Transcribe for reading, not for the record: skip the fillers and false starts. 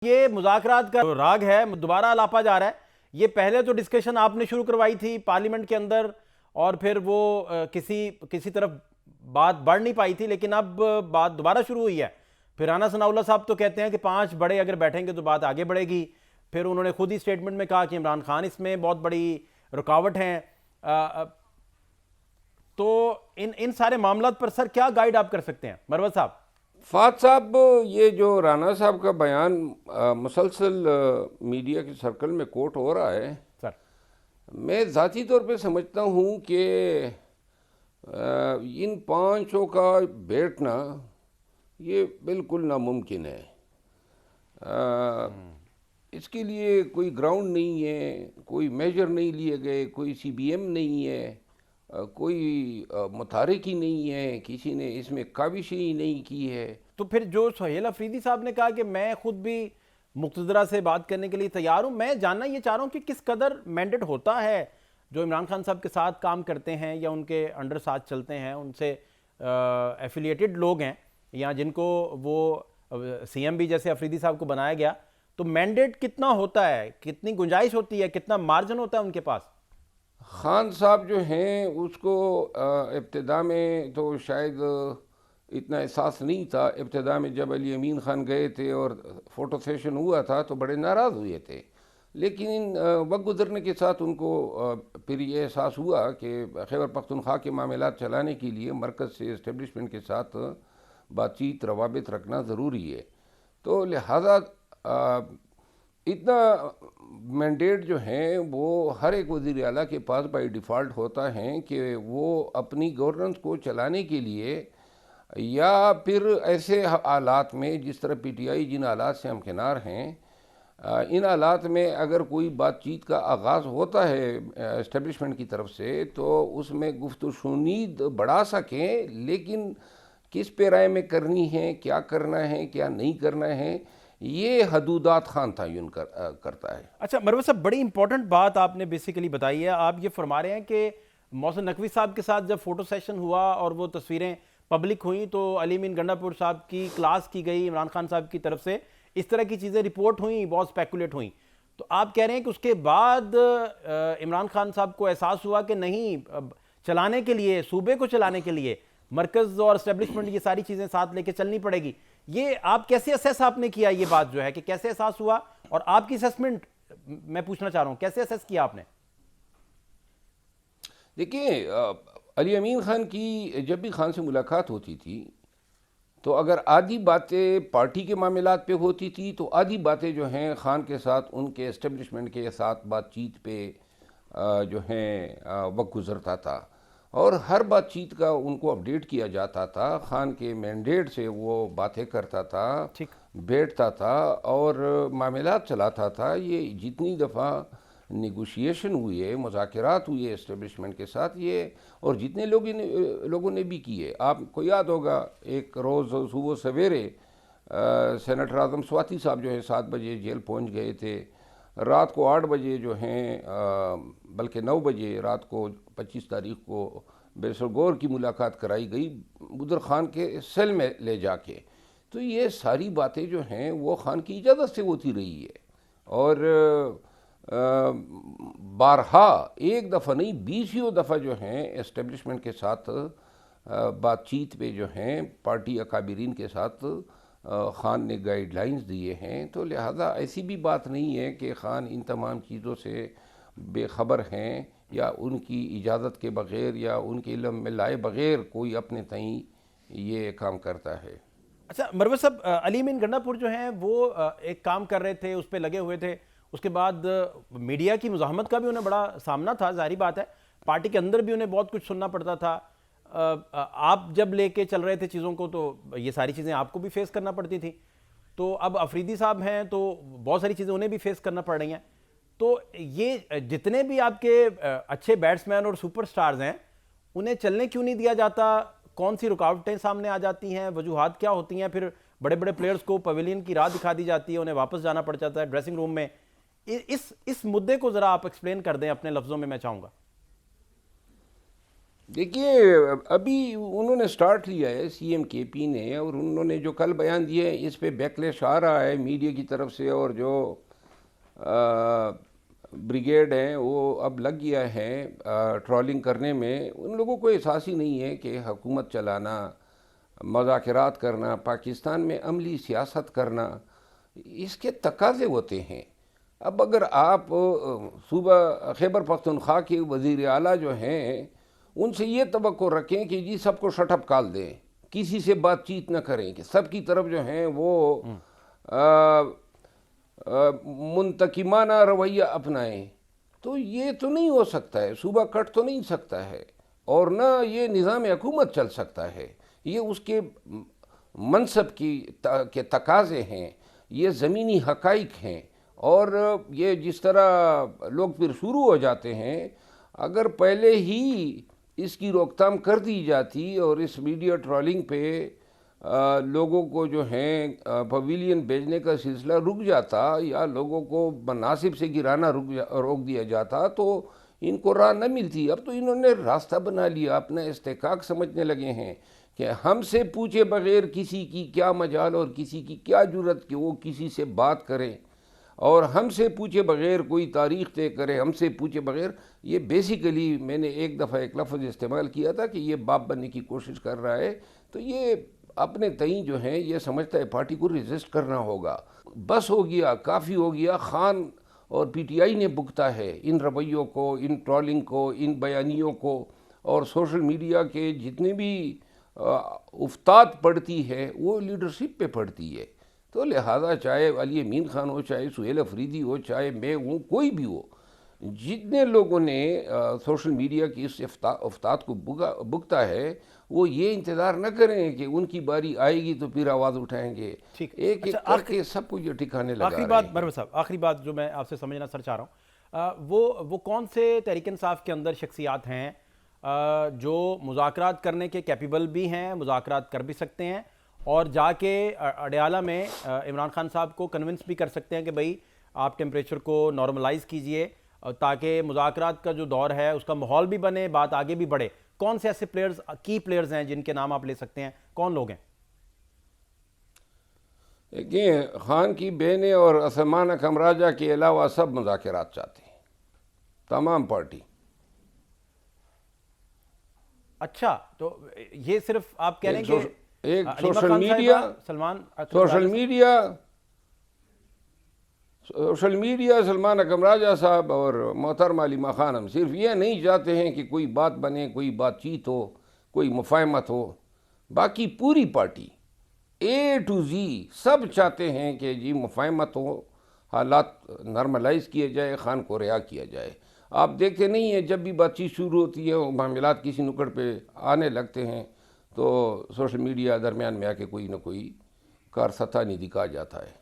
یہ مذاکرات کا راگ ہے دوبارہ الاپا جا رہا ہے. یہ پہلے تو ڈسکشن آپ نے شروع کروائی تھی پارلیمنٹ کے اندر اور پھر وہ کسی طرف بات بڑھ نہیں پائی تھی, لیکن اب بات دوبارہ شروع ہوئی ہے. پھر رانا ثناء اللہ صاحب تو کہتے ہیں کہ 5 بڑے اگر بیٹھیں گے تو بات آگے بڑھے گی. پھر انہوں نے خود ہی سٹیٹمنٹ میں کہا کہ عمران خان اس میں بہت بڑی رکاوٹ ہیں. تو ان سارے معاملات پر سر کیا گائیڈ آپ کر سکتے ہیں مروت صاحب؟ فات صاحب, یہ جو رانا صاحب کا بیان مسلسل میڈیا کے سرکل میں کوٹ ہو رہا ہے, سر میں ذاتی طور پہ سمجھتا ہوں کہ ان 5 کا بیٹھنا یہ بالکل ناممکن ہے. اس کے لیے کوئی گراؤنڈ نہیں ہے, کوئی میجر نہیں لیے گئے, کوئی CBM نہیں ہے, کوئی متحرک ہی نہیں ہے, کسی نے اس میں کاوش ہی نہیں کی ہے. تو پھر جو سہیل افریدی صاحب نے کہا کہ میں خود بھی مقتدرہ سے بات کرنے کے لیے تیار ہوں, میں جاننا یہ چاہ رہا ہوں کہ کس قدر مینڈیٹ ہوتا ہے جو عمران خان صاحب کے ساتھ کام کرتے ہیں یا ان کے انڈر ساتھ چلتے ہیں, ان سے ایفیلیٹڈ لوگ ہیں یا جن کو وہ CM بھی جیسے افریدی صاحب کو بنایا گیا, تو مینڈیٹ کتنا ہوتا ہے, کتنی گنجائش ہوتی ہے, کتنا مارجن ہوتا ہے ان کے پاس؟ خان صاحب جو ہیں اس کو ابتدا میں تو شاید اتنا احساس نہیں تھا. ابتدا میں جب علی امین خان گئے تھے اور فوٹو سیشن ہوا تھا تو بڑے ناراض ہوئے تھے, لیکن وقت گزرنے کے ساتھ ان کو پھر یہ احساس ہوا کہ خیبر پختونخوا کے معاملات چلانے کے لیے مرکز سے اسٹیبلشمنٹ کے ساتھ بات چیت روابط رکھنا ضروری ہے. تو لہذا اتنا مینڈیٹ جو ہیں وہ ہر ایک وزیر اعلیٰ کے پاس بائی ڈیفالٹ ہوتا ہے کہ وہ اپنی گورننس کو چلانے کے لیے یا پھر ایسے حالات میں جس طرح PTI جن حالات سے ہمکنار ہیں, ان حالات میں اگر کوئی بات چیت کا آغاز ہوتا ہے اسٹیبلشمنٹ کی طرف سے تو اس میں گفت و شنید بڑھا سکیں, لیکن کس پیرائے میں کرنی ہے, کیا کرنا ہے, کیا نہیں کرنا ہے, یہ حدودات خان تعین کرتا ہے. اچھا مروت صاحب, بڑی امپورٹنٹ بات آپ نے بیسیکلی بتائی ہے. آپ یہ فرما رہے ہیں کہ محسن نقوی صاحب کے ساتھ جب فوٹو سیشن ہوا اور وہ تصویریں پبلک ہوئیں تو علی امین گنڈا پور صاحب کی کلاس کی گئی, عمران خان صاحب کی طرف سے اس طرح کی چیزیں رپورٹ ہوئیں, بہت سپیکولیٹ ہوئیں. تو آپ کہہ رہے ہیں کہ اس کے بعد عمران خان صاحب کو احساس ہوا کہ نہیں, چلانے کے لیے, صوبے کو چلانے کے لیے مرکز اور اسٹیبلشمنٹ یہ ساری چیزیں ساتھ لے کے چلنی پڑے گی. یہ آپ کیسے اسیس آپ نے کیا, یہ بات جو ہے کہ کیسے احساس ہوا, اور آپ کی اسیسمنٹ میں پوچھنا چاہ رہا ہوں کیسے اسیس کیا آپ نے؟ دیکھیں, علی امین خان کی جب بھی خان سے ملاقات ہوتی تھی تو اگر آدھی باتیں پارٹی کے معاملات پہ ہوتی تھی تو آدھی باتیں جو ہیں خان کے ساتھ ان کے اسٹیبلشمنٹ کے ساتھ بات چیت پہ جو ہیں وقت گزرتا تھا, اور ہر بات چیت کا ان کو اپڈیٹ کیا جاتا تھا. خان کے مینڈیٹ سے وہ باتیں کرتا تھا, بیٹھتا تھا اور معاملات چلاتا تھا. یہ جتنی دفعہ نیگوشیشن ہوئے, مذاکرات ہوئے اسٹیبلشمنٹ کے ساتھ, یہ اور جتنے لوگوں نے بھی کیے, آپ کو یاد ہوگا ایک روز صبح سویرے سینیٹر اعظم سواتی صاحب جو ہے 7 بجے جیل پہنچ گئے تھے, رات کو 8 بجے جو ہیں بلکہ 9 بجے رات کو 25 تاریخ کو بیسر گور کی ملاقات کرائی گئی بدر خان کے سیل میں لے جا کے. تو یہ ساری باتیں جو ہیں وہ خان کی اجازت سے ہوتی رہی ہے, اور بارہا ایک دفعہ نہیں 20 دفعہ جو ہیں اسٹیبلشمنٹ کے ساتھ بات چیت پہ جو ہیں پارٹی اکابرین کے ساتھ خان نے گائیڈ لائنز دیے ہیں. تو لہذا ایسی بھی بات نہیں ہے کہ خان ان تمام چیزوں سے بے خبر ہیں یا ان کی اجازت کے بغیر یا ان کے علم میں لائے بغیر کوئی اپنے تئیں یہ کام کرتا ہے. اچھا مروت صاحب, علی امین گنڈا پور جو ہیں وہ ایک کام کر رہے تھے, اس پہ لگے ہوئے تھے, اس کے بعد میڈیا کی مزاحمت کا بھی انہیں بڑا سامنا تھا, ظاہری بات ہے پارٹی کے اندر بھی انہیں بہت کچھ سننا پڑتا تھا. آپ جب لے کے چل رہے تھے چیزوں کو تو یہ ساری چیزیں آپ کو بھی فیس کرنا پڑتی تھی. تو اب افریدی صاحب ہیں تو بہت ساری چیزیں انہیں بھی فیس کرنا پڑ رہی ہیں. تو یہ جتنے بھی آپ کے اچھے بیٹسمین اور سپر سٹارز ہیں انہیں چلنے کیوں نہیں دیا جاتا, کون سی رکاوٹیں سامنے آ جاتی ہیں, وجوہات کیا ہوتی ہیں؟ پھر بڑے بڑے پلیئرز کو پویلین کی راہ دکھا دی جاتی ہے, انہیں واپس جانا پڑ جاتا ہے ڈریسنگ روم میں. اس مدعے کو ذرا آپ ایکسپلین کر دیں اپنے لفظوں میں, میں چاہوں گا. دیکھیے ابھی انہوں نے سٹارٹ لیا ہے سی ایم کے پی نے، اور انہوں نے جو کل بیان دیے اس پہ بیکلیش آ رہا ہے میڈیا کی طرف سے، اور جو بریگیڈ ہیں وہ اب لگ گیا ہے ٹرولنگ کرنے میں. ان لوگوں کو احساس ہی نہیں ہے کہ حکومت چلانا، مذاکرات کرنا، پاکستان میں عملی سیاست کرنا اس کے تقاضے ہوتے ہیں. اب اگر آپ صوبہ خیبر پختونخوا کے وزیر اعلیٰ جو ہیں ان سے یہ توقع رکھیں کہ جی سب کو شٹ اپ کال دیں، کسی سے بات چیت نہ کریں، کہ سب کی طرف جو ہیں وہ منتقمانہ رویہ اپنائیں، تو یہ تو نہیں ہو سکتا ہے. صوبہ کٹ تو نہیں سکتا ہے، اور نہ یہ نظام حکومت چل سکتا ہے. یہ اس کے منصب کے تقاضے ہیں، یہ زمینی حقائق ہیں. اور یہ جس طرح لوگ پھر شروع ہو جاتے ہیں، اگر پہلے ہی اس کی روک تھام کر دی جاتی اور اس میڈیا ٹرولنگ پہ لوگوں کو جو ہیں پویلین بھیجنے کا سلسلہ رک جاتا، یا لوگوں کو مناصب سے گرانا روک دیا جاتا، تو ان کو راہ نہ ملتی. اب تو انہوں نے راستہ بنا لیا، اپنا استحقاق سمجھنے لگے ہیں کہ ہم سے پوچھے بغیر کسی کی کیا مجال اور کسی کی کیا جرت کہ وہ کسی سے بات کریں، اور ہم سے پوچھے بغیر کوئی تاریخ طے کرے، ہم سے پوچھے بغیر. یہ بیسیکلی میں نے ایک دفعہ ایک لفظ استعمال کیا تھا کہ یہ باپ بننے کی کوشش کر رہا ہے. تو یہ اپنے تئیں جو ہیں یہ سمجھتا ہے پارٹی کو ریزسٹ کرنا ہوگا. بس ہو گیا، کافی ہو گیا. خان اور پی ٹی آئی نے بھگتا ہے ان رویوں کو، ان ٹرولنگ کو، ان بیانیوں کو، اور سوشل میڈیا کے جتنے بھی افتاد پڑتی ہے وہ لیڈرشپ پہ پڑتی ہے. تو لہٰذا چاہے علی امین خان ہو، چاہے سہیل افریدی ہو، چاہے میں ہوں، کوئی بھی ہو، جتنے لوگوں نے سوشل میڈیا کی اس افتاد کو بھگتا ہے، وہ یہ انتظار نہ کریں کہ ان کی باری آئے گی تو پھر آواز اٹھائیں گے. ٹھیک. ایک ایک کر کے سب کو یہ ٹھکانے لگا آخری رہے بات ہیں. مروت صاحب، آخری بات جو میں آپ سے سمجھنا سر چاہ رہا ہوں، وہ کون سے تحریک انصاف کے اندر شخصیات ہیں جو مذاکرات کرنے کے کیپیبل بھی ہیں، مذاکرات کر بھی سکتے ہیں، اور جا کے اڈیالہ میں عمران خان صاحب کو کنونس بھی کر سکتے ہیں کہ بھئی آپ ٹیمپریچر کو نارملائز کیجئے تاکہ مذاکرات کا جو دور ہے اس کا ماحول بھی بنے، بات آگے بھی بڑھے؟ کون سے ایسے پلیئرز، کی پلیئرز ہیں جن کے نام آپ لے سکتے ہیں؟ کون لوگ ہیں؟ دیکھیں، خان کی بہنیں اور اسمانہ کمراجہ کے علاوہ سب مذاکرات چاہتے ہیں، تمام پارٹی. اچھا، تو یہ صرف آپ کہہ رہے ہیں کہ ایک علیمہ سوشل خان میڈیا، صاحبہ، سلمان سوشل میڈیا سلمان اکرم راجہ صاحب اور محترمہ علیمہ خانم صرف یہ نہیں چاہتے ہیں کہ کوئی بات بنے، کوئی بات چیت ہو، کوئی مفاہمت ہو. باقی پوری پارٹی اے ٹو زی سب چاہتے ہیں کہ جی مفاہمت ہو، حالات نارملائز کیے جائے، خان کو رہا کیا جائے. آپ دیکھتے نہیں ہیں جب بھی بات چیت شروع ہوتی ہے، معاملات کسی نکڑ پہ آنے لگتے ہیں تو سوشل میڈیا درمیان میں آ کے کوئی نہ کوئی کارستہ نہیں دکھا جاتا ہے.